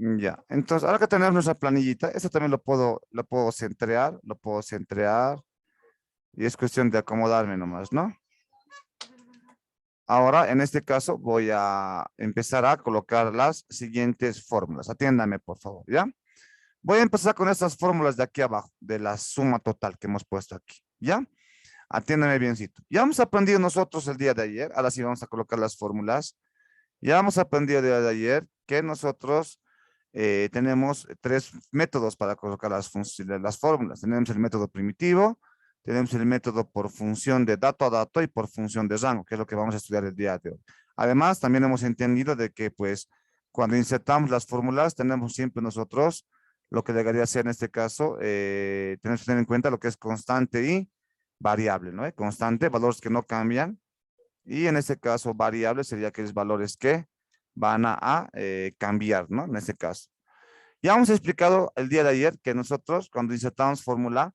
Ya, entonces ahora que tenemos nuestra planillita, esto también lo puedo centrear y es cuestión de acomodarme nomás, ¿no? Ahora, en este caso, voy a empezar a colocar las siguientes fórmulas. Atiéndame, por favor, ¿ya? Voy a empezar con estas fórmulas de aquí abajo, de la suma total que hemos puesto aquí, ¿ya? Atiéndame biencito. Ya hemos aprendido nosotros el día de ayer, ahora sí vamos a colocar las fórmulas. Ya hemos aprendido el día de ayer que nosotros tenemos tres métodos para colocar las fórmulas. Tenemos el método primitivo, tenemos el método por función de dato a dato y por función de rango, que es lo que vamos a estudiar el día de hoy. Además, también hemos entendido de que, pues, cuando insertamos las fórmulas, tenemos siempre nosotros lo que debería ser en este caso, tenemos que tener en cuenta lo que es constante y variable, ¿no? Constante, valores que no cambian, y en este caso variable sería aquellos valores que van a cambiar, ¿no? En este caso. Ya hemos explicado el día de ayer que nosotros cuando insertamos fórmula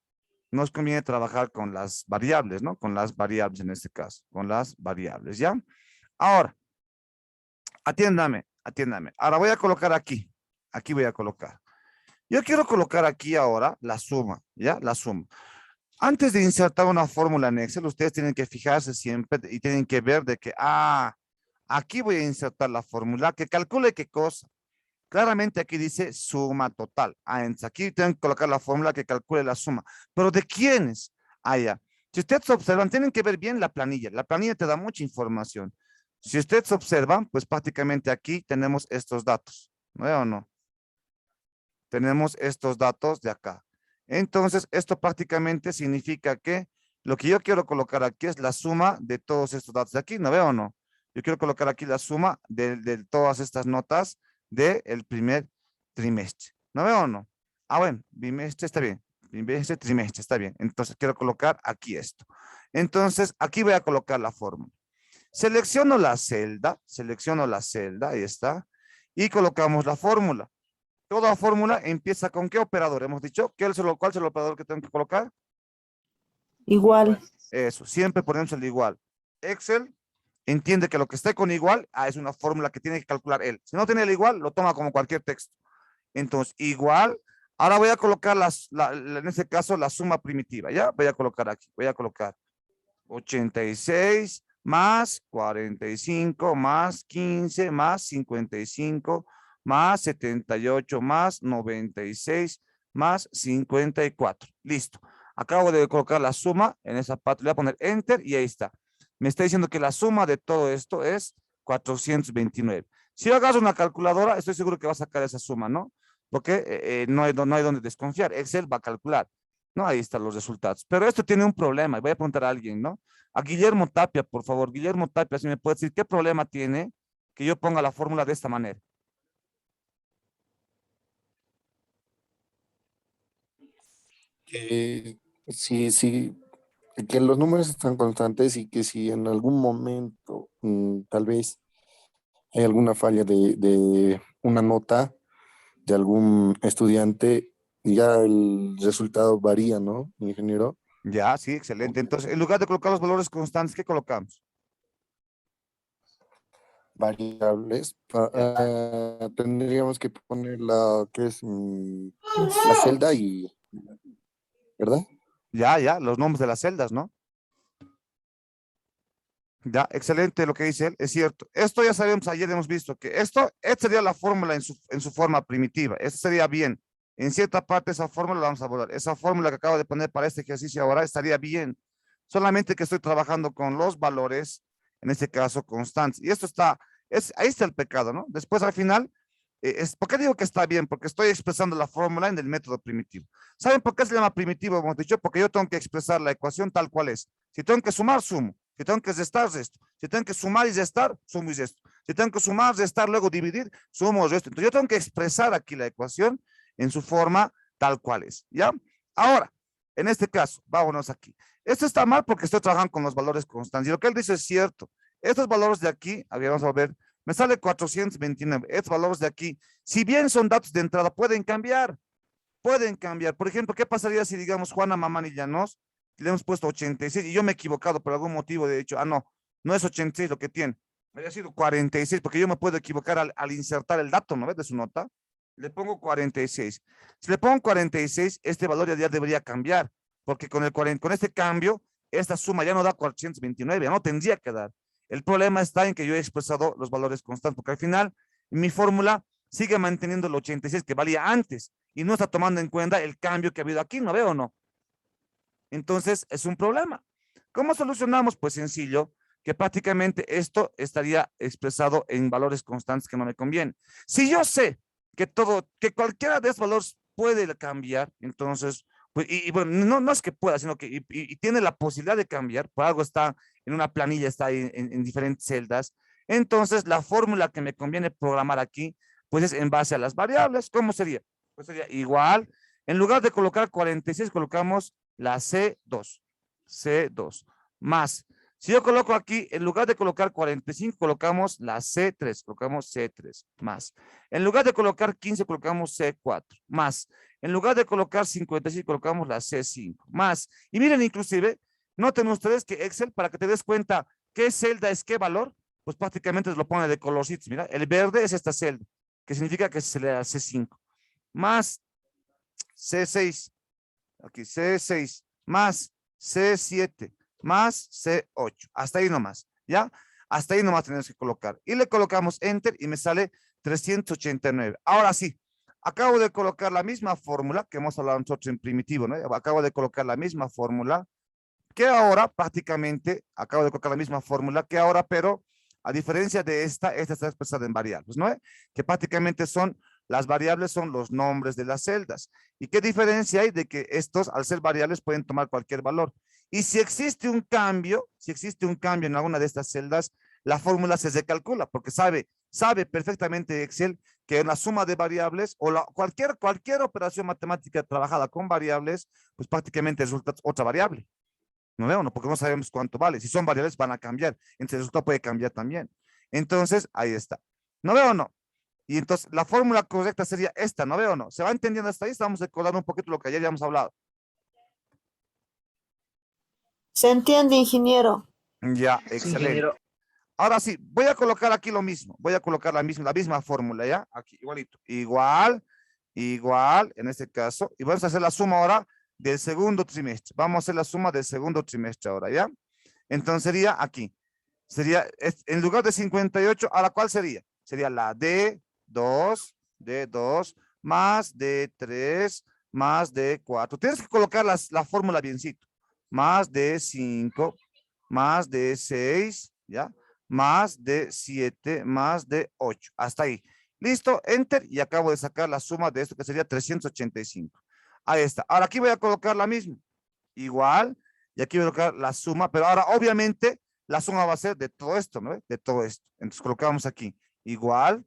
nos conviene trabajar con las variables, ¿no? Con las variables en este caso, con las variables, ¿ya? Ahora, atiéndame. Ahora voy a colocar aquí voy a colocar. Yo quiero colocar aquí ahora la suma, ¿ya? La suma. Antes de insertar una fórmula en Excel, ustedes tienen que fijarse siempre y tienen que ver de que, aquí voy a insertar la fórmula que calcule qué cosa. Claramente aquí dice suma total. Entonces aquí tienen que colocar la fórmula que calcule la suma. ¿Pero de quiénes? Ya. Si ustedes observan, tienen que ver bien la planilla. La planilla te da mucha información. Si ustedes observan, pues prácticamente aquí tenemos estos datos. ¿No es o no? Tenemos estos datos de acá. Entonces, esto prácticamente significa que lo que yo quiero colocar aquí es la suma de todos estos datos de aquí, ¿no veo o no? Yo quiero colocar aquí la suma de todas estas notas del primer trimestre. ¿No veo o no? Bueno, bimestre está bien. Bimestre, trimestre está bien. Entonces, quiero colocar aquí esto. Entonces, aquí voy a colocar la fórmula. Selecciono la celda, ahí está, y colocamos la fórmula. Toda fórmula empieza con ¿qué operador? Hemos dicho, ¿cuál es el operador que tengo que colocar? Igual. Eso, siempre ponemos el igual. Excel entiende que lo que esté con igual, es una fórmula que tiene que calcular él. Si no tiene el igual, lo toma como cualquier texto. Entonces, igual, ahora voy a colocar en este caso la suma primitiva, ¿ya? Voy a colocar aquí, voy a colocar 86 más 45 más 15 más 55 más 78 más 96 más 54. Listo. Acabo de colocar la suma en esa parte. Le voy a poner enter y ahí está. Me está diciendo que la suma de todo esto es 429. Si yo agarro una calculadora, estoy seguro que va a sacar esa suma, ¿no? Porque no hay donde desconfiar. Excel va a calcular. No, ahí están los resultados. Pero esto tiene un problema. Voy a preguntar a alguien, ¿no? A Guillermo Tapia, por favor. Guillermo Tapia, si me puede decir qué problema tiene que yo ponga la fórmula de esta manera. Que sí, que los números están constantes y que si en algún momento tal vez hay alguna falla de una nota de algún estudiante, ya el resultado varía, ¿no, ingeniero? Ya, sí, excelente. Entonces, en lugar de colocar los valores constantes, ¿qué colocamos? Variables. Tendríamos que poner la que es la celda y, ¿verdad? Ya, los nombres de las celdas, ¿no? Ya, excelente lo que dice él, es cierto. Esto ya sabemos, ayer hemos visto que esta sería la fórmula en su forma primitiva. Esto sería bien. En cierta parte esa fórmula la vamos a borrar. Esa fórmula que acabo de poner para este ejercicio ahora estaría bien. Solamente que estoy trabajando con los valores, en este caso constantes. Y esto ahí está el pecado, ¿no? Después al final, ¿por qué digo que está bien? Porque estoy expresando la fórmula en el método primitivo. ¿Saben por qué se llama primitivo? Hemos dicho, porque yo tengo que expresar la ecuación tal cual es. Si tengo que sumar, sumo. Si tengo que restar, resto. Si tengo que sumar y restar, sumo y resto. Si tengo que sumar, restar, luego dividir, sumo, resto. Entonces yo tengo que expresar aquí la ecuación en su forma tal cual es, ¿ya? Ahora, en este caso, vámonos aquí. Esto está mal porque estoy trabajando con los valores constantes. Y lo que él dice es cierto. Estos valores de aquí, a ver, vamos a ver, me sale 429. Estos valores de aquí, si bien son datos de entrada, pueden cambiar. Pueden cambiar. Por ejemplo, ¿qué pasaría si digamos Juana Mamani Llanos le hemos puesto 86 y yo me he equivocado por algún motivo de hecho, no es 86 lo que tiene, habría sido 46 porque yo me puedo equivocar al insertar el dato, ¿no ves? De su nota. Le pongo 46. Si le pongo 46, este valor ya debería cambiar, porque con este cambio, esta suma ya no da 429, ya no tendría que dar. El problema está en que yo he expresado los valores constantes, porque al final mi fórmula sigue manteniendo el 86 que valía antes y no está tomando en cuenta el cambio que ha habido aquí, ¿no veo o no? Entonces es un problema. ¿Cómo solucionamos? Pues sencillo, que prácticamente esto estaría expresado en valores constantes que no me conviene. Si yo sé que cualquiera de esos valores puede cambiar, entonces, pues, bueno, no es que pueda, sino que y tiene la posibilidad de cambiar, por algo está en una planilla, está en diferentes celdas, entonces la fórmula que me conviene programar aquí, pues es en base a las variables. ¿Cómo sería? Pues sería igual, en lugar de colocar 46, colocamos la C2, C2, más. Si yo coloco aquí, en lugar de colocar 45, colocamos la C3, colocamos C3, más. En lugar de colocar 15, colocamos C4, más. En lugar de colocar 56, colocamos la C5, más. Y miren, inclusive, noten ustedes que Excel, para que te des cuenta qué celda es qué valor, pues prácticamente lo pone de colorcitos. Mira, el verde es esta celda, que significa que se le da C5, más C6, aquí C6, más C7, más C8. Hasta ahí nomás, ¿ya? Hasta ahí nomás tenemos que colocar. Y le colocamos Enter y me sale 389. Ahora sí, acabo de colocar la misma fórmula que hemos hablado nosotros en primitivo, ¿no? Acabo de colocar la misma fórmula que ahora prácticamente, acabo de colocar la misma fórmula que ahora, pero a diferencia de esta está expresada en variables, ¿no? Que prácticamente las variables son los nombres de las celdas. ¿Y qué diferencia hay de que estos, al ser variables, pueden tomar cualquier valor? Y si existe un cambio en alguna de estas celdas, la fórmula se recalcula, porque sabe perfectamente Excel que la suma de variables o cualquier operación matemática trabajada con variables, pues prácticamente resulta otra variable. ¿No veo? No, porque no sabemos cuánto vale. Si son variables van a cambiar. Entonces el resultado puede cambiar también. Entonces, ahí está. ¿No veo o no? Y entonces la fórmula correcta sería esta, ¿no veo o no? ¿Se va entendiendo hasta ahí? Estamos recordando un poquito lo que ayer ya hemos hablado. ¿Se entiende, ingeniero? Ya, Sí, excelente. ingeniero. Ahora sí, voy a colocar aquí lo mismo. Voy a colocar la misma fórmula, ¿ya? Aquí, igualito. Igual, en este caso. Y vamos a hacer la suma ahora del segundo trimestre. Vamos a hacer la suma del segundo trimestre ahora, ¿ya? Entonces sería aquí. En lugar de 58, ¿ahora cuál sería? Sería la D2 más D3 más D4. Tienes que colocar la fórmula biencito. Más D5 más D6, ¿ya? Más D7 más D8. Hasta ahí. Listo, enter y acabo de sacar la suma de esto que sería 385. Ahí está. Ahora aquí voy a colocar la misma. Igual, y aquí voy a colocar la suma, pero ahora obviamente la suma va a ser de todo esto, ¿no? De todo esto. Entonces colocamos aquí igual.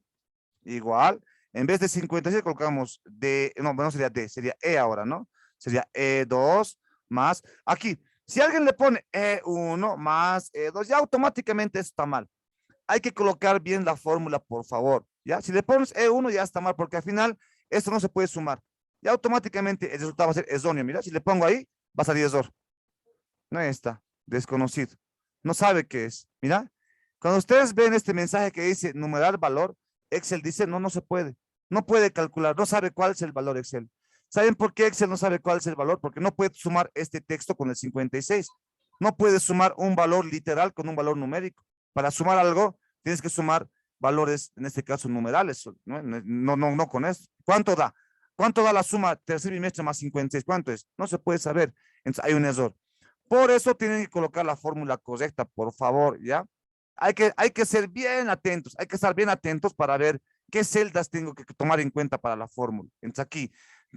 En vez de 56 colocamos no sería D, sería E ahora, ¿no? Sería E2 más, aquí, si alguien le pone E1 más E2, ya automáticamente está mal. Hay que colocar bien la fórmula, por favor, ¿ya? Si le pones E1 ya está mal, porque al final esto no se puede sumar. Ya automáticamente el resultado va a ser erróneo, mira, si le pongo ahí, va a salir error. No está, desconocido. No sabe qué es. Mira, cuando ustedes ven este mensaje que dice numerar valor, Excel dice no se puede. No puede calcular, no sabe cuál es el valor Excel. ¿Saben por qué Excel no sabe cuál es el valor? Porque no puede sumar este texto con el 56. No puede sumar un valor literal con un valor numérico. Para sumar algo, tienes que sumar valores, en este caso numerales, no con esto. ¿Cuánto da? ¿Cuánto da la suma tercer bimestre más 56? ¿Cuánto es? No se puede saber. Entonces hay un error. Por eso tienen que colocar la fórmula correcta, por favor, ¿ya? Hay que ser bien atentos, hay que estar bien atentos para ver qué celdas tengo que tomar en cuenta para la fórmula. Entonces aquí,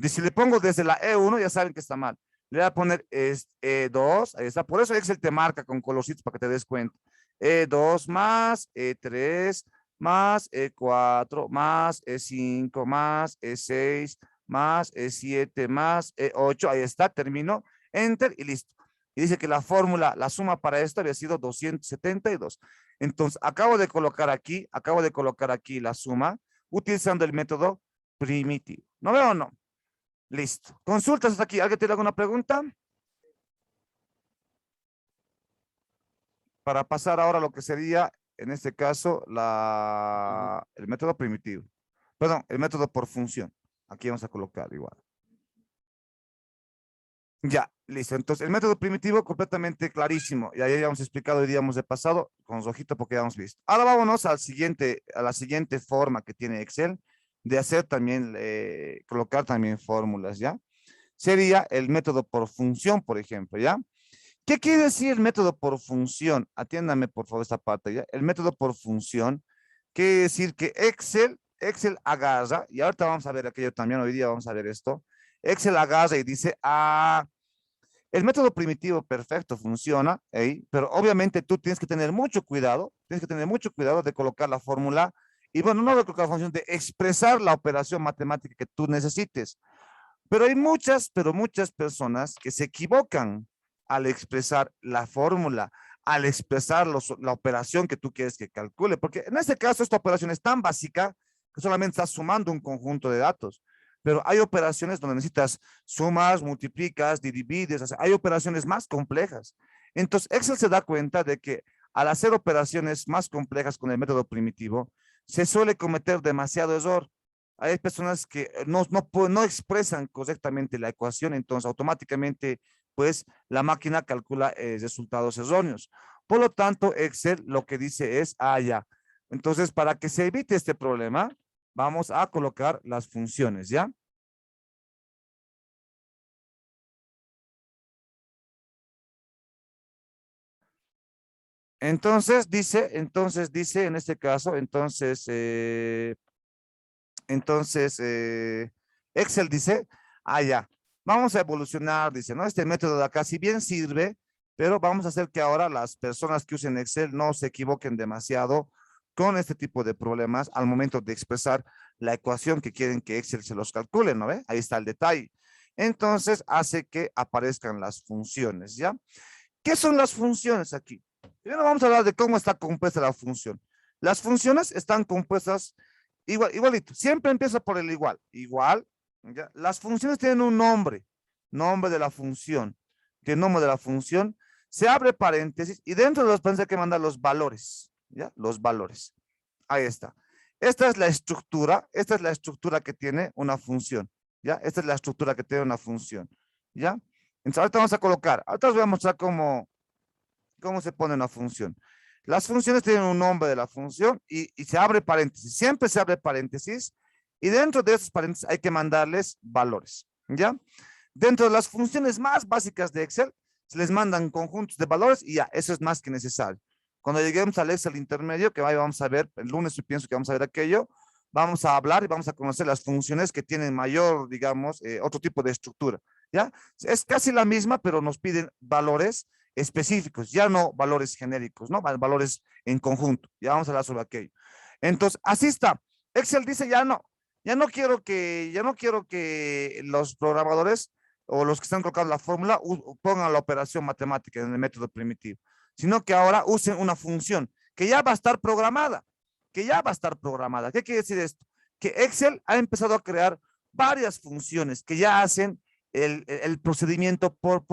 si le pongo desde la E1, ya saben que está mal. Le voy a poner E2, ahí está. Por eso Excel te marca con colorcitos para que te des cuenta. E2 más E3 más E4 más E5 más E6 más E7 más E8. Ahí está, termino. Enter y listo. Y dice que la suma para esto había sido 272. Entonces, acabo de colocar aquí la suma utilizando el método primitivo. ¿No veo o no? Listo. Consultas hasta aquí. ¿Alguien tiene alguna pregunta? Para pasar ahora a lo que sería, en este caso, el método primitivo. Perdón, el método por función. Aquí vamos a colocar igual. Ya, listo. Entonces, el método primitivo completamente clarísimo. Y ahí habíamos explicado hoy día hemos de pasado con rojito porque ya hemos visto. Ahora vámonos a la siguiente forma que tiene Excel de hacer también, colocar también fórmulas, ¿ya? Sería el método por función, por ejemplo, ¿ya? ¿Qué quiere decir el método por función? Atiéndame, por favor, esta parte, ¿ya? El método por función quiere decir que Excel agarra, y ahorita vamos a ver aquello también, hoy día vamos a ver esto. Excel agarra y dice, el método primitivo perfecto funciona, ¿eh? Pero obviamente tú tienes que tener mucho cuidado de colocar la fórmula, y bueno, no de colocar la función, de expresar la operación matemática que tú necesites. Pero hay pero muchas personas que se equivocan al expresar la fórmula, al expresar la operación que tú quieres que calcule, porque en este caso esta operación es tan básica que solamente estás sumando un conjunto de datos. Pero hay operaciones donde necesitas sumas, multiplicas, divides, o sea, hay operaciones más complejas. Entonces, Excel se da cuenta de que al hacer operaciones más complejas con el método primitivo, se suele cometer demasiado error. Hay personas que no expresan correctamente la ecuación, entonces automáticamente, pues, la máquina calcula resultados erróneos. Por lo tanto, Excel lo que dice es, ya. Entonces, para que se evite este problema, vamos a colocar las funciones, ¿ya? Entonces dice en este caso, Excel dice, ya, vamos a evolucionar, dice, ¿no? Este método de acá, si bien sirve, pero vamos a hacer que ahora las personas que usen Excel no se equivoquen demasiado con este tipo de problemas al momento de expresar la ecuación que quieren que Excel se los calcule, ¿no ve? Ahí está el detalle. Entonces hace que aparezcan las funciones, ¿ya? ¿Qué son las funciones aquí? Primero vamos a hablar de cómo está compuesta la función. Las funciones están compuestas igualito. Siempre empieza por el igual. Igual, ¿ya? Las funciones tienen un nombre de la función. ¿Qué nombre de la función? Se abre paréntesis y dentro de los paréntesis hay que mandar los valores, ¿ya? Los valores. Ahí está. Esta es la estructura que tiene una función, ¿ya? Esta es la estructura que tiene una función, ¿ya? Entonces ahorita vamos a colocar, ahorita os voy a mostrar cómo se pone una función. Las funciones tienen un nombre de la función y se abre paréntesis. Siempre se abre paréntesis y dentro de esos paréntesis hay que mandarles valores, ¿ya? Dentro de las funciones más básicas de Excel, se les mandan conjuntos de valores y ya, eso es más que necesario. Cuando lleguemos al Excel intermedio, que vamos a ver, el lunes yo pienso que vamos a ver aquello, vamos a hablar y vamos a conocer las funciones que tienen mayor, digamos, otro tipo de estructura, ¿ya? Es casi la misma, pero nos piden valores específicos, ya no valores genéricos, ¿no? Valores en conjunto. Ya vamos a hablar sobre aquello. Entonces, así está. Excel dice, ya no quiero que los programadores o los que están colocando la fórmula pongan la operación matemática en el método primitivo, sino que ahora usen una función que ya va a estar programada, ¿Qué quiere decir esto? Que Excel ha empezado a crear varias funciones que ya hacen el procedimiento por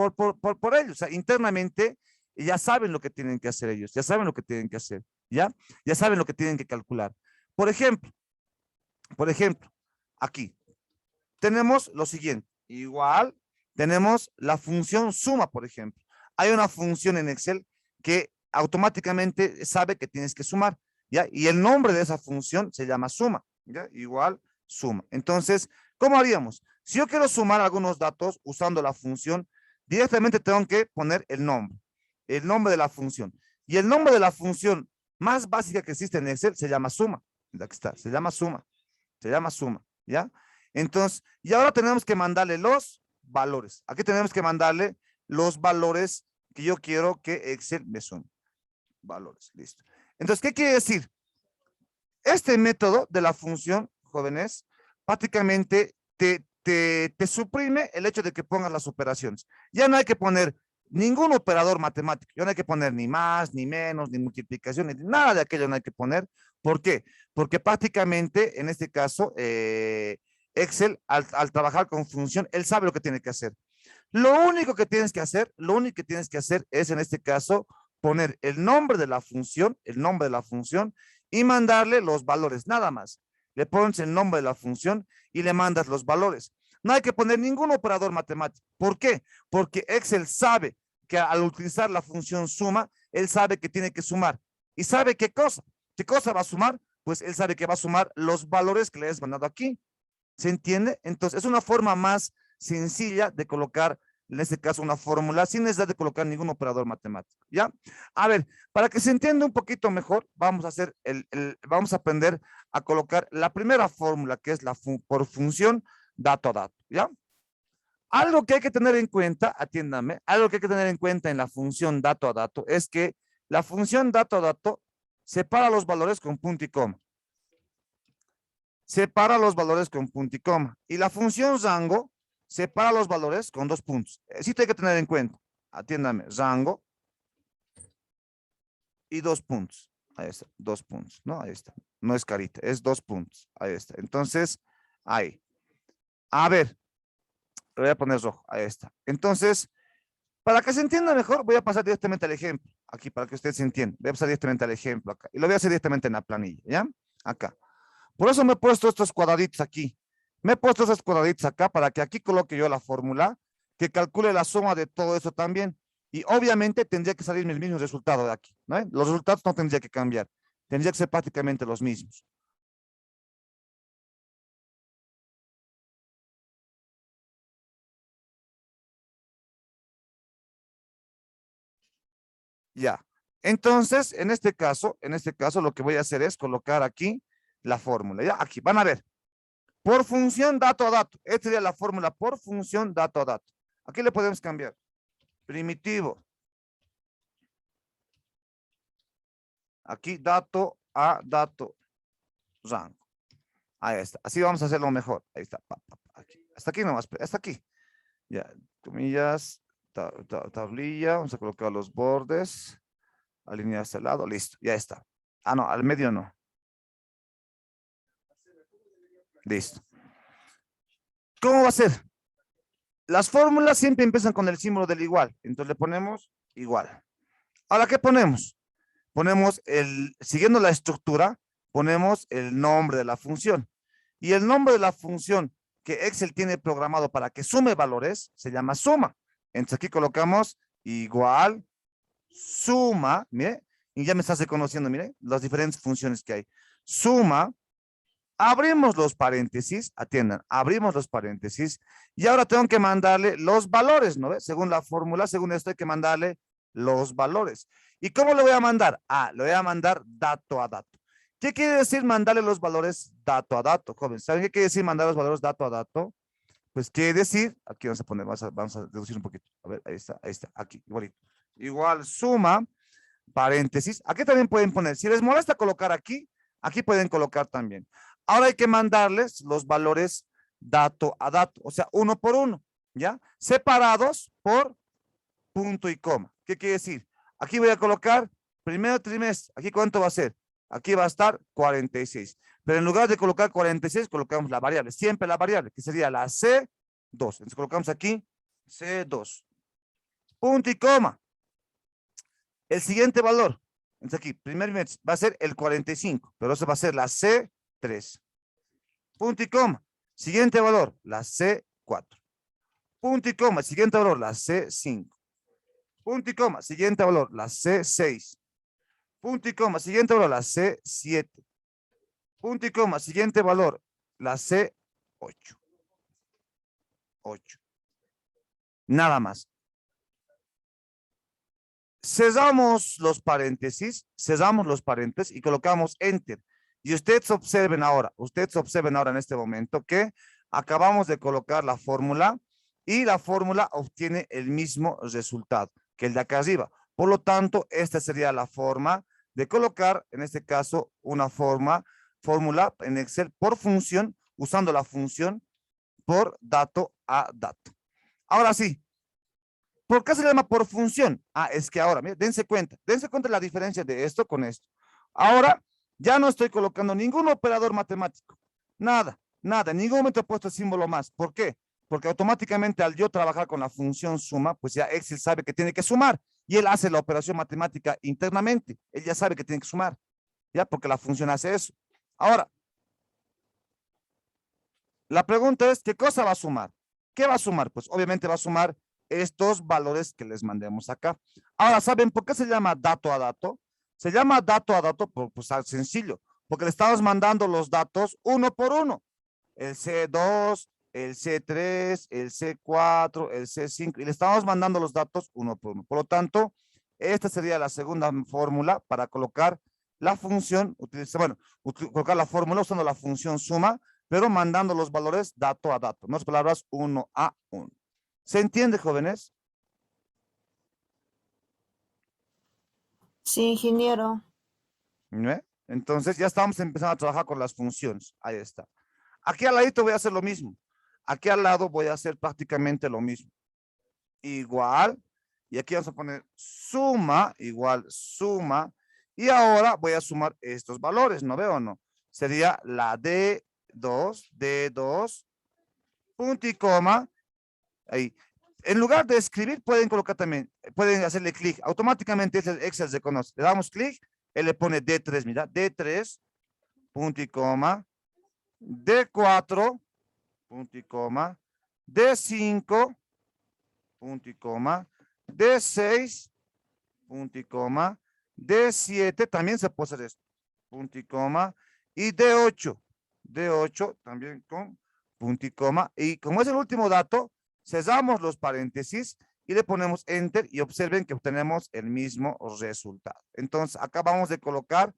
ellos. O sea, internamente ya saben lo que tienen que hacer ellos, ya saben lo que tienen que hacer, ¿ya? Ya saben lo que tienen que calcular. Por ejemplo, aquí tenemos lo siguiente. Igual tenemos la función suma, por ejemplo. Hay una función en Excel que automáticamente sabe que tienes que sumar, ¿ya? Y el nombre de esa función se llama suma, ¿ya? Igual suma. Entonces, ¿cómo haríamos? Si yo quiero sumar algunos datos usando la función, directamente tengo que poner el nombre de la función. Y el nombre de la función más básica que existe en Excel se llama suma. Aquí está, se llama suma, ¿ya? Entonces, y ahora tenemos que mandarle los valores. Aquí tenemos que mandarle los valores que yo quiero que Excel me sume. Valores, listo. Entonces, ¿qué quiere decir? Este método de la función, jóvenes, prácticamente te suprime el hecho de que pongas las operaciones. Ya no hay que poner ningún operador matemático. Ya no hay que poner ni más, ni menos, ni multiplicación, ni nada de aquello no hay que poner. ¿Por qué? Porque prácticamente, en este caso, Excel, al trabajar con función, él sabe lo que tiene que hacer. Lo único que tienes que hacer es, en este caso, poner el nombre de la función y mandarle los valores, nada más. le pones el nombre de la función y le mandas los valores. No hay que poner ningún operador matemático. ¿Por qué? Porque Excel sabe que al utilizar la función suma, él sabe que tiene que sumar. ¿Y sabe qué cosa? ¿Qué cosa va a sumar? Pues él sabe que va a sumar los valores que le has mandado aquí. ¿Se entiende? Entonces, es una forma más sencilla de colocar, en este caso, una fórmula sin necesidad de colocar ningún operador matemático, ¿ya? A ver, para que se entienda un poquito mejor, vamos a hacer vamos a aprender a colocar la primera fórmula, que es por función dato a dato, ¿ya? Algo que hay que tener en cuenta, atiéndame, algo que hay que tener en cuenta en la función dato a dato es que la función dato a dato separa los valores con punto y coma. Separa los valores con punto y coma. Y la función rango separa los valores con 2 puntos. Sí hay que tener en cuenta. Atiéndame, rango y 2 puntos. Ahí está, 2 puntos, ¿no? Ahí está. No es carita, es 2 puntos. Ahí está. Entonces, ahí. A ver, le voy a poner rojo. Ahí está. Entonces, para que se entienda mejor, voy a pasar directamente al ejemplo. Aquí, para que usted se entienda. Voy a pasar directamente al ejemplo acá. Y lo voy a hacer directamente en la planilla, ¿ya? Acá. Por eso me he puesto estos cuadraditos aquí. Me he puesto esos cuadraditos acá para que aquí coloque yo la fórmula que calcule la suma de todo eso también. Y obviamente tendría que salir el mismo resultado de aquí, ¿no? Los resultados no tendría que cambiar. Tendría que ser prácticamente los mismos. Ya. Entonces, en este caso, lo que voy a hacer es colocar aquí la fórmula. Ya, aquí, van a ver. Por función dato a dato. Esta sería la fórmula por función dato a dato. Aquí le podemos cambiar. Primitivo. Aquí dato a dato. Rango. Ahí está. Así vamos a hacerlo mejor. Ahí está. Aquí. Hasta aquí nomás. Hasta aquí. Ya. Comillas. Tablilla. Vamos a colocar los bordes. Alinear hasta el lado. Listo. Ya está. Ah, no. Al medio no. Listo. ¿Cómo va a ser? Las fórmulas siempre empiezan con el símbolo del igual. Entonces le ponemos igual. Ahora, ¿qué ponemos? Ponemos siguiendo la estructura, ponemos el nombre de la función. Y el nombre de la función que Excel tiene programado para que sume valores se llama suma. Entonces aquí colocamos igual, suma, mire, y ya me estás reconociendo, mire, las diferentes funciones que hay. Suma, abrimos los paréntesis, atiendan, abrimos los paréntesis, y ahora tengo que mandarle los valores, ¿no ve? Según la fórmula, según esto hay que mandarle los valores. ¿Y cómo lo voy a mandar? Ah, lo voy a mandar dato a dato. ¿Qué quiere decir mandarle los valores dato a dato, jóvenes? ¿Saben qué quiere decir mandar los valores dato a dato? Pues quiere decir, aquí vamos a poner, vamos a reducir un poquito. A ver, ahí está, aquí, igualito. Igual suma, paréntesis. Aquí también pueden poner, si les molesta colocar aquí, aquí pueden colocar también. Ahora hay que mandarles los valores dato a dato, o sea, uno por uno, ¿ya? Separados por punto y coma. ¿Qué quiere decir? Aquí voy a colocar primer trimestre. ¿Aquí cuánto va a ser? Aquí va a estar 46. Pero en lugar de colocar 46, colocamos la variable. Siempre la variable, que sería la C2. Entonces colocamos aquí C2. Punto y coma. El siguiente valor. Entonces aquí, primer mes, va a ser el 45. Pero eso va a ser la C3. Punto y coma. Siguiente valor, la C4. Punto y coma. Siguiente valor, la C5. Punto y coma, siguiente valor, la C6. Punto y coma, siguiente valor, la C7. Punto y coma, siguiente valor, la C8. 8. Nada más. Cerramos los paréntesis y colocamos Enter. Y ustedes observen ahora en este momento que acabamos de colocar la fórmula y la fórmula obtiene el mismo resultado que el de acá arriba. Por lo tanto, esta sería la forma de colocar, en este caso, una fórmula en Excel por función, usando la función por dato a dato. Ahora sí, ¿por qué se llama por función? Ah, es que ahora, miren, dense cuenta de la diferencia de esto con esto. Ahora, ya no estoy colocando ningún operador matemático. Nada, en ningún momento he puesto el símbolo más. ¿Por qué? Porque automáticamente al yo trabajar con la función suma, pues ya Excel sabe que tiene que sumar y él hace la operación matemática internamente. Él ya sabe que tiene que sumar, ¿ya? Porque la función hace eso. Ahora, La pregunta es, ¿qué cosa va a sumar? ¿Qué va a sumar? Pues obviamente va a sumar estos valores que les mandemos acá. Ahora, ¿saben por qué se llama dato a dato? Se llama dato a dato por, pues, sencillo, porque le estamos mandando los datos uno por uno. El C2, el C3, el C4, el C5, y le estamos mandando los datos uno por uno. Por lo tanto, esta sería la segunda fórmula para colocar la función, colocar la fórmula usando la función suma, pero mandando los valores dato a dato. En otras palabras, uno a uno. ¿Se entiende, jóvenes? Sí, ingeniero. ¿No? Entonces, ya estamos empezando a trabajar con las funciones. Ahí está. Aquí al ladito voy a hacer lo mismo. Aquí al lado voy a hacer prácticamente lo mismo. Igual. Y aquí vamos a poner suma, igual suma. Y ahora voy a sumar estos valores, ¿no veo o no? Sería la D2, punto y coma. Ahí. En lugar de escribir, pueden colocar también, pueden hacerle clic. Automáticamente Excel reconoce. Le damos clic, él le pone D3, mira, D3, punto y coma. D4, punto y coma. D5, punto y coma. D6, punto y coma. D7, también se puede hacer esto, punto y coma. Y D8 también con punto y coma. Y como es el último dato, cerramos los paréntesis y le ponemos enter y observen que obtenemos el mismo resultado. Entonces, acabamos de colocar,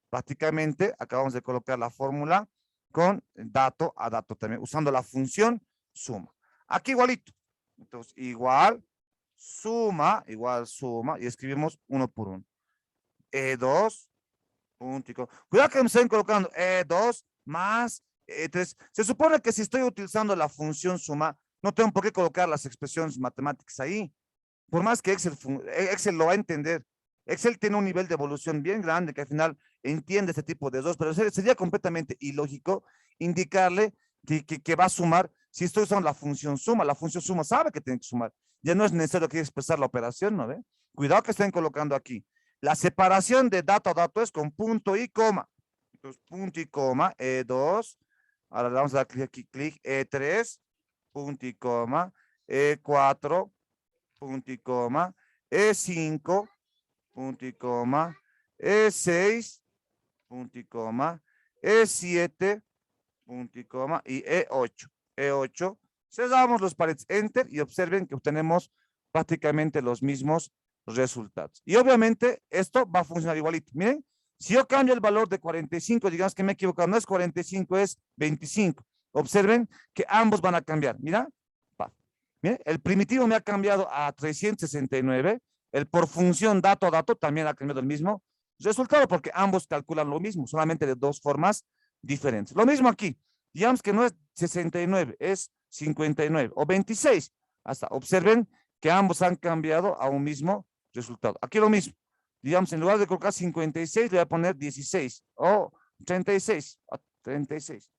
prácticamente, acabamos de colocar la fórmula con dato a dato también, usando la función suma. Aquí igualito. Entonces, igual suma, y escribimos uno por uno. E2, punto y coma. Cuidado que me estén colocando E2 más E3. Se supone que si estoy utilizando la función suma, no tengo por qué colocar las expresiones matemáticas ahí. Por más que Excel lo va a entender. Excel tiene un nivel de evolución bien grande que al final entiende este tipo de dos, pero sería completamente ilógico indicarle que va a sumar si estoy usando la función suma. La función suma sabe que tiene que sumar. Ya no es necesario que expresar la operación, ¿no ve? Cuidado que estén colocando aquí. La separación de dato a dato es con punto y coma. Entonces, punto y coma, E2. Ahora le vamos a dar clic aquí, clic, E3, punto y coma, E4, punto y coma, E5, punto y coma, E6, punto y coma, E7, punto y coma, y E8. E8, cerramos los paréntesis, enter, y observen que obtenemos prácticamente los mismos resultados. Y obviamente esto va a funcionar igualito. Miren, si yo cambio el valor de 45, digamos que me he equivocado, no es 45, es 25. Observen que ambos van a cambiar. Mira, miren, el primitivo me ha cambiado a 369. El por función dato a dato también ha cambiado el mismo resultado porque ambos calculan lo mismo, solamente de dos formas diferentes. Lo mismo aquí. Digamos que no es 69, es 59 o 26. Hasta observen que ambos han cambiado a un mismo resultado. Aquí lo mismo. Digamos, en lugar de colocar 56, le voy a poner 16 o 36. 36.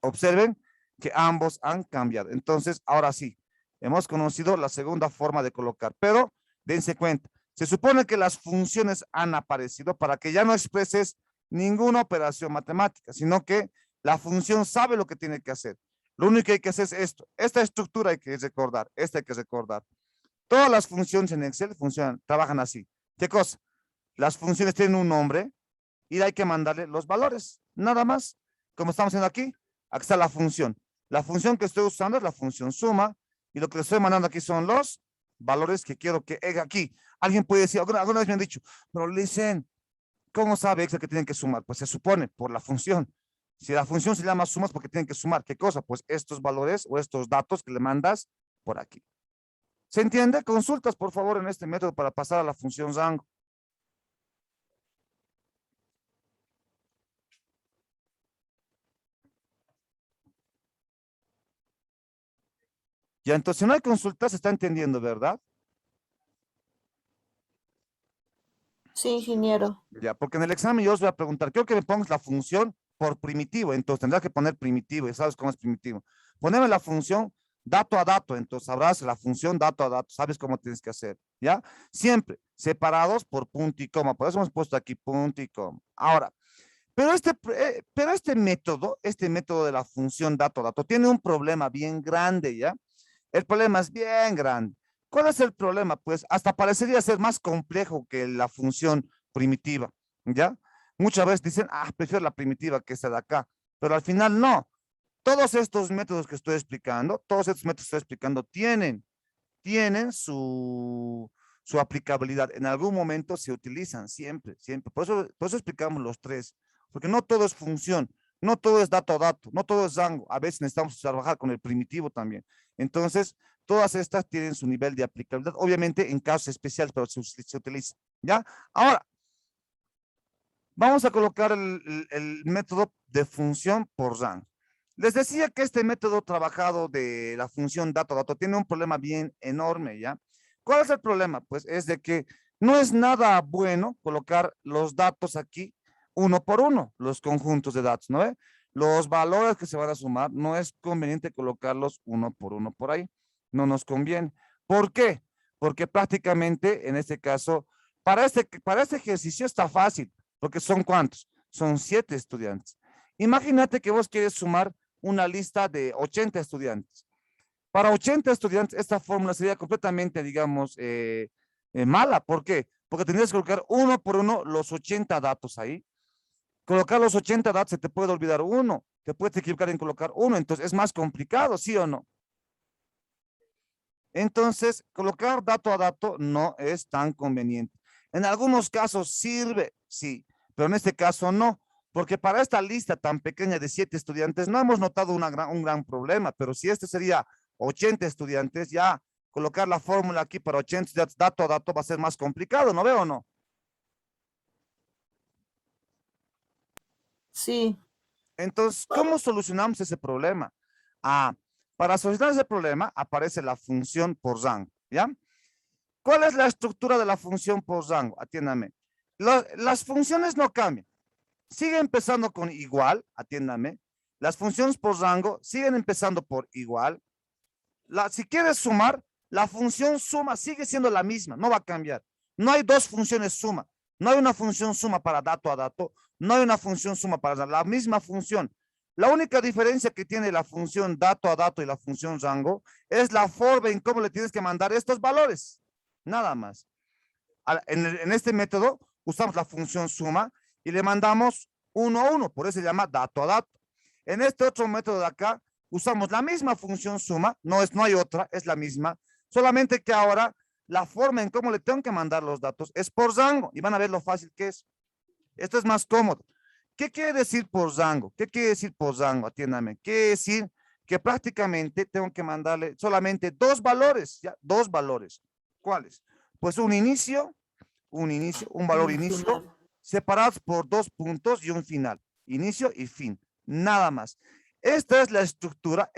Observen que ambos han cambiado. Entonces, ahora sí, hemos conocido la segunda forma de colocar, pero dense cuenta, se supone que las funciones han aparecido para que ya no expreses ninguna operación matemática, sino que la función sabe lo que tiene que hacer. Lo único que hay que hacer es esto. Esta estructura hay que recordar, esta hay que recordar. Todas las funciones en Excel trabajan así. ¿Qué cosa? Las funciones tienen un nombre y hay que mandarle los valores, nada más. Como estamos haciendo aquí, aquí está la función. La función que estoy usando es la función suma y lo que le estoy mandando aquí son los valores que quiero que haga aquí. Alguien puede decir, alguna vez me han dicho, pero dicen, ¿cómo sabe Excel que tienen que sumar? Pues se supone por la función. Si la función se llama sumas porque tienen que sumar, ¿qué cosa? Pues estos valores o estos datos que le mandas por aquí. ¿Se entiende? Consultas, por favor, en este método para pasar a la función rango. Ya, entonces, si no hay consultas, se está entendiendo, ¿verdad? Sí, ingeniero. Ya, porque en el examen yo os voy a preguntar, quiero que me pongas la función por primitivo, entonces tendrás que poner primitivo, y sabes cómo es primitivo. Poneme la función dato a dato, entonces sabrás la función dato a dato, sabes cómo tienes que hacer, ¿ya? Siempre separados por punto y coma, por eso hemos puesto aquí punto y coma. Ahora, Pero este método de la función dato, tiene un problema bien grande, ¿ya? El problema es bien grande. ¿Cuál es el problema? Pues hasta parecería ser más complejo que la función primitiva, ¿ya? Muchas veces dicen, prefiero la primitiva que esta de acá, pero al final no. Todos estos métodos que estoy explicando, tienen su aplicabilidad. En algún momento se utilizan, siempre, siempre. Por eso explicamos los tres, porque no todo es función, no todo es dato a dato, no todo es Django. A veces necesitamos trabajar con el primitivo también. Entonces, todas estas tienen su nivel de aplicabilidad, obviamente en casos especiales, pero se utiliza, ¿ya? Ahora, vamos a colocar el método de función por Django. Les decía que este método trabajado de la función dato tiene un problema bien enorme, ¿ya? ¿Cuál es el problema? Pues es de que no es nada bueno colocar los datos aquí uno por uno, los conjuntos de datos, ¿no ve? Los valores que se van a sumar, no es conveniente colocarlos uno por ahí. No nos conviene. ¿Por qué? Porque prácticamente, en este caso, para este ejercicio está fácil, porque son ¿cuántos? Son 7 estudiantes. Imagínate que vos quieres sumar una lista de 80 estudiantes. Para 80 estudiantes, esta fórmula sería completamente, digamos, mala. ¿Por qué? Porque tendrías que colocar uno por uno los 80 datos ahí. Colocar los 80 datos se te puede olvidar uno. Te puedes equivocar en colocar uno. Entonces, es más complicado, ¿sí o no? Entonces, colocar dato a dato no es tan conveniente. En algunos casos sirve, sí, pero en este caso no. Porque para esta lista tan pequeña de 7 estudiantes no hemos notado un gran problema, pero si este sería 80 estudiantes, ya colocar la fórmula aquí para 80 estudiantes dato a dato va a ser más complicado, ¿no veo o no? Sí, Entonces, ¿cómo solucionamos ese problema? Para solucionar ese problema aparece la función por Django, ¿ya? ¿Cuál es la estructura de la función por Django? Atiéndame. Las funciones no cambian. Sigue empezando con igual, atiéndame. Las funciones por rango siguen empezando por igual. Si quieres sumar, la función suma sigue siendo la misma, no va a cambiar. No hay dos funciones suma. No hay una función suma para dato a dato. No hay una función suma para la misma función. La única diferencia que tiene la función dato a dato y la función rango es la forma en cómo le tienes que mandar estos valores. Nada más. En este método usamos la función suma y le mandamos uno a uno, por eso se llama dato a dato. En este otro método de acá, usamos la misma función suma, no hay otra, es la misma, solamente que ahora la forma en cómo le tengo que mandar los datos es por rango, y van a ver lo fácil que es. Esto es más cómodo. ¿Qué quiere decir por rango? ¿Qué quiere decir por rango? Atiéndame. Quiere decir que prácticamente tengo que mandarle solamente dos valores, ¿ya? Dos valores. ¿Cuáles? Pues un valor un inicio, final. separados por 2 puntos y un final. Inicio y fin. Nada más. Esta es la estructura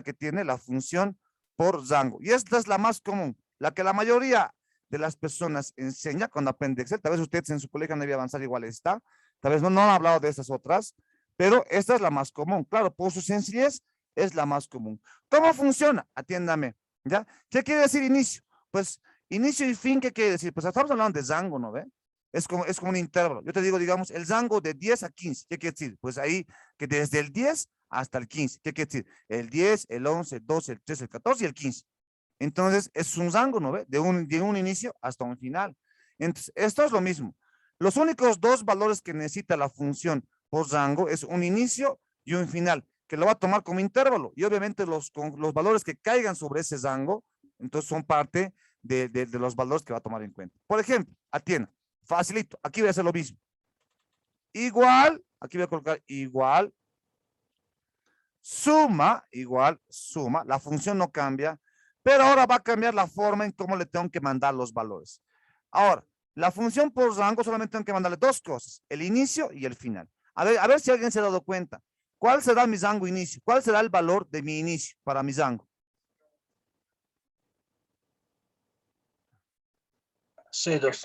que tiene la función por rango. Y esta es la más común, la que la mayoría de las personas enseña cuando aprende Excel. Tal vez ustedes en su colegio no debe avanzar igual está. Tal vez no han hablado de estas otras, pero esta es la más común. Claro, por su sencillez es la más común. ¿Cómo funciona? Atiéndame. ¿Ya? ¿Qué quiere decir inicio? Pues inicio y fin, ¿qué quiere decir? Pues estamos hablando de rango, ¿no ve? Es como un intervalo. Yo te digo, digamos, el rango de 10 a 15. ¿Qué quiere decir? Pues ahí, que desde el 10 hasta el 15. ¿Qué quiere decir? El 10, el 11, el 12, el 13, el 14 y el 15. Entonces, es un rango, ¿no ve? De un inicio hasta un final. Entonces, esto es lo mismo. Los únicos dos valores que necesita la función por rango es un inicio y un final, que lo va a tomar como intervalo. Y obviamente los valores que caigan sobre ese rango, entonces son parte de los valores que va a tomar en cuenta. Por ejemplo, atienda, facilito, aquí voy a hacer lo mismo. Igual, aquí voy a colocar igual, suma, igual, suma, la función no cambia, pero ahora va a cambiar la forma en cómo le tengo que mandar los valores. Ahora, la función por rango solamente tengo que mandarle dos cosas, el inicio y el final. A ver si alguien se ha dado cuenta. ¿Cuál será mi rango inicio? ¿Cuál será el valor de mi inicio para mi rango? C2.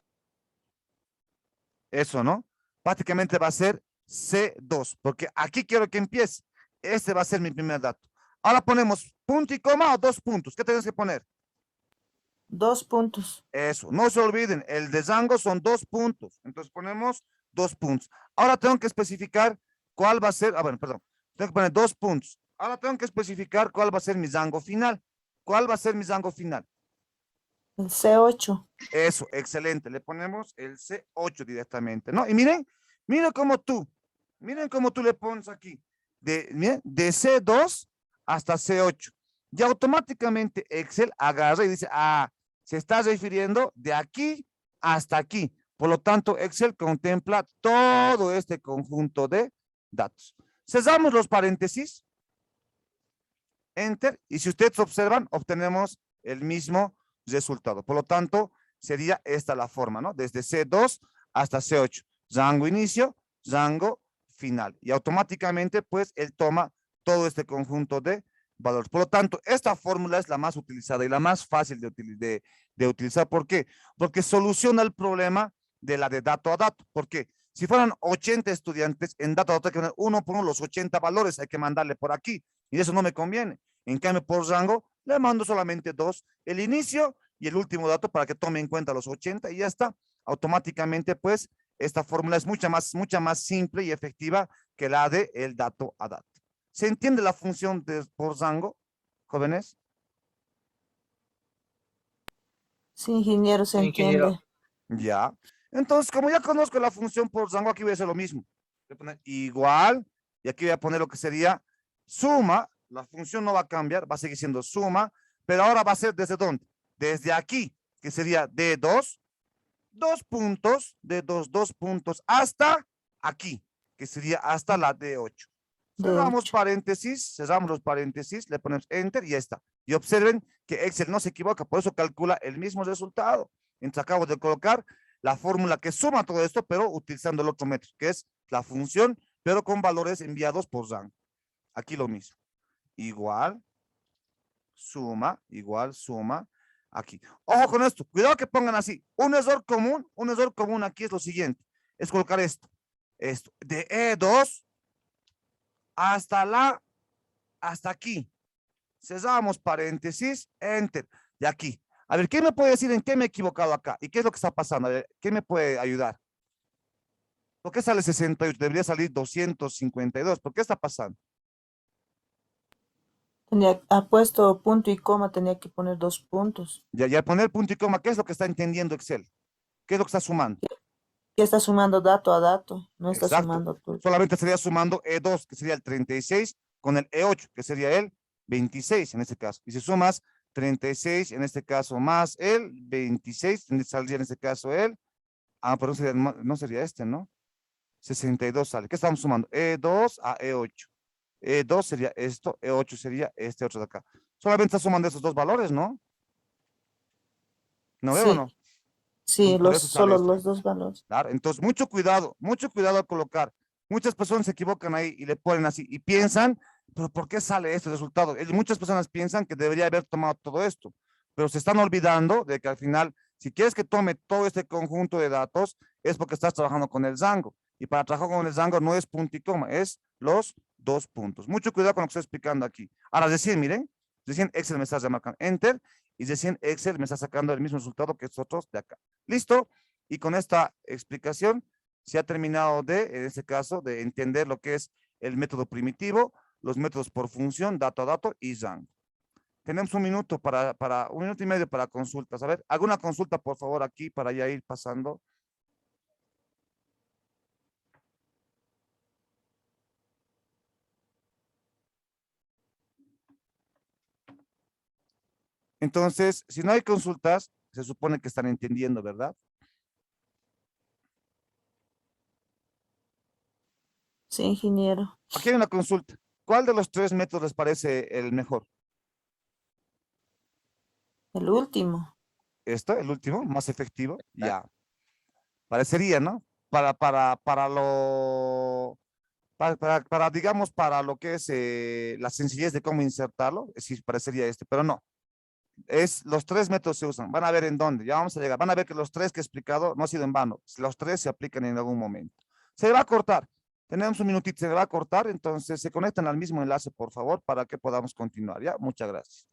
Eso, ¿no? Prácticamente va a ser C2, porque aquí quiero que empiece. Este va a ser mi primer dato. Ahora ponemos punto y coma o 2 puntos. ¿Qué tenemos que poner? 2 puntos. Eso, no se olviden, el de rango son 2 puntos. Entonces ponemos 2 puntos. Ahora tengo que especificar cuál va a ser, bueno, perdón, tengo que poner 2 puntos. Ahora tengo que especificar cuál va a ser mi rango final. ¿Cuál va a ser mi rango final? El C8. Eso, excelente. Le ponemos el C8 directamente, ¿no? Y miren cómo tú le pones aquí. Miren, de C2 hasta C8. Y automáticamente Excel agarra y dice, se está refiriendo de aquí hasta aquí. Por lo tanto, Excel contempla todo este conjunto de datos. Cerramos los paréntesis. Enter. Y si ustedes observan, obtenemos el mismo resultado. Por lo tanto, sería esta la forma, ¿no? Desde C2 hasta C8. Rango inicio, rango final. Y automáticamente, pues, él toma todo este conjunto de valores. Por lo tanto, esta fórmula es la más utilizada y la más fácil de utilizar. ¿Por qué? Porque soluciona el problema de la de dato a dato. ¿Por qué? Si fueran 80 estudiantes, en dato a dato hay que poner uno por uno los 80 valores, hay que mandarle por aquí. Y eso no me conviene. En cambio, por rango, le mando solamente 2, el inicio y el último dato para que tome en cuenta los 80 y ya está. Automáticamente, pues, esta fórmula es mucha más simple y efectiva que la de el dato a dato. ¿Se entiende la función de por rango, jóvenes? Sí, ingeniero, se Sí, ingeniero. entiende. Ya. Entonces, como ya conozco la función por rango, aquí voy a hacer lo mismo. Voy a poner igual, y aquí voy a poner lo que sería suma. La función no va a cambiar, va a seguir siendo suma, pero ahora va a ser ¿desde dónde? Desde aquí, que sería de 2 puntos, de 2 puntos, hasta aquí, que sería hasta la de 8. De Cerramos 8. paréntesis, cerramos los paréntesis, le ponemos enter y ya está. Y observen que Excel no se equivoca, por eso calcula el mismo resultado. Entonces acabo de colocar la fórmula que suma todo esto, pero utilizando el otro método, que es la función, pero con valores enviados por rango. Aquí lo mismo. Igual, suma, aquí. Ojo con esto, cuidado que pongan así. Un error común aquí es lo siguiente, es colocar esto, de E2 hasta aquí. Cerramos paréntesis, enter, y aquí. A ver, ¿quién me puede decir en qué me he equivocado acá? ¿Y qué es lo que está pasando? A ver, ¿quién me puede ayudar? ¿Por qué sale 68? Debería salir 252. ¿Por qué está pasando? Ha puesto punto y coma, tenía que poner 2 puntos. Y al poner punto y coma, ¿qué es lo que está entendiendo Excel? ¿Qué es lo que está sumando? Ya está sumando dato a dato, no está Exacto. sumando tú. Solamente estaría sumando E2, que sería el 36, con el E8, que sería el 26 en este caso. Y si sumas 36 en este caso más el 26, saldría en este caso pero no sería este, ¿no? 62 sale. ¿Qué estamos sumando? E2 a E8. E2 sería esto, E8 sería este otro de acá. Solamente está sumando esos dos valores, ¿no? ¿No veo o Sí, no? sí, Por eso sale solo esto. los dos valores. Claro, entonces mucho cuidado al colocar. Muchas personas se equivocan ahí y le ponen así y piensan, pero ¿por qué sale este resultado? Muchas personas piensan que debería haber tomado todo esto, pero se están olvidando de que al final, si quieres que tome todo este conjunto de datos, es porque estás trabajando con el rango. Y para trabajar con el rango no es punto y coma, es los 2 puntos. Mucho cuidado con lo que estoy explicando aquí. Ahora, miren, recién Excel me está remarcando enter y recién Excel me está sacando el mismo resultado que estos otros de acá. ¿Listo? Y con esta explicación se ha terminado en este caso, de entender lo que es el método primitivo, los métodos por función, dato a dato y rango. Tenemos un minuto un minuto y medio para consultas. A ver, ¿alguna consulta, por favor, aquí para ya ir pasando? Entonces, si no hay consultas, se supone que están entendiendo, ¿verdad? Sí, ingeniero. Aquí hay una consulta. ¿Cuál de los 3 métodos les parece el mejor? El último. El último, más efectivo, ya. Parecería, ¿no? Digamos, para lo que es la sencillez de cómo insertarlo, sí parecería pero no. Los 3 métodos se usan. Van a ver en dónde, ya vamos a llegar. Van a ver que los 3 que he explicado no ha sido en vano. Los 3 se aplican en algún momento. Se le va a cortar. Tenemos un minutito, se le va a cortar. Entonces, se conectan al mismo enlace, por favor, para que podamos continuar. ¿Ya? Muchas gracias.